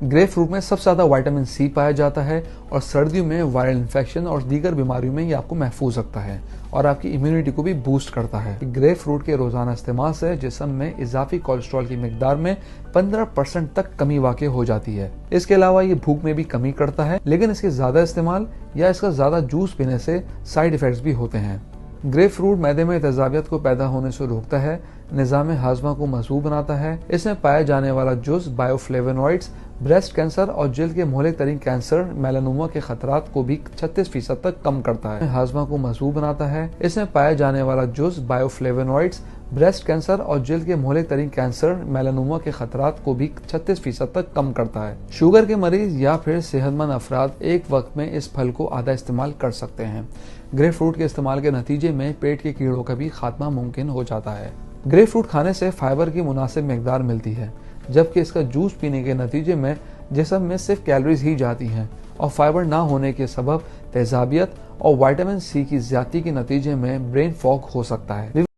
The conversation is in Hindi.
ग्रेप फ्रूट में सबसे ज़्यादा विटामिन सी पाया जाता है और सर्दियों में वायरल इन्फेक्शन और दीगर बीमारियों में ये आपको महफूज रखता है और आपकी इम्यूनिटी को भी बूस्ट करता है। ग्रेप फ्रूट के रोजाना इस्तेमाल से जिस्म में इजाफी कोलेस्ट्रॉल की मिकदार में 15% तक कमी वाक़ई हो जाती है। इसके अलावा ये भूख में भी कमी करता है, लेकिन इसके ज़्यादा इस्तेमाल या इसका ज़्यादा जूस पीने से साइड इफ़ेक्ट्स भी होते हैं। ग्रेप फ्रूट मैदे में तेजाबियत को पैदा होने से रोकता है, निज़ाम हाजमा को मजबूत बनाता है। इसमें पाया जाने वाला जुज़ बायोफ्लेवोनॉइड्स ब्रेस्ट कैंसर और जल्द के मोहलिक तरीन कैंसर मेलानोमा के खतरात को भी 36% तक कम करता है। हाजमा को मजबूत बनाता है। इसमें पाया जाने वाला जुज़ बायोफ्लेवोनॉइड्स ब्रेस्ट कैंसर और जल्द के मोहलिक तरीन कैंसर मेलानोमा के खतरात को भी 36% तक कम करता है। शुगर के मरीज या फिर सेहतमंद अफराद एक वक्त में इस फल को आधा इस्तेमाल कर सकते हैं। ग्रेप फ्रूट के इस्तेमाल के नतीजे में पेट के कीड़ों का भी खात्मा मुमकिन हो जाता है। ग्रेप फ्रूट खाने से फाइबर की मुनासिब मिकदार मिलती है, जबकि इसका जूस पीने के नतीजे में जिस्म में सिर्फ कैलोरीज ही जाती हैं और फाइबर ना होने के सबब तेजाबियत और विटामिन सी की ज्यादती के नतीजे में ब्रेन फॉग हो सकता है।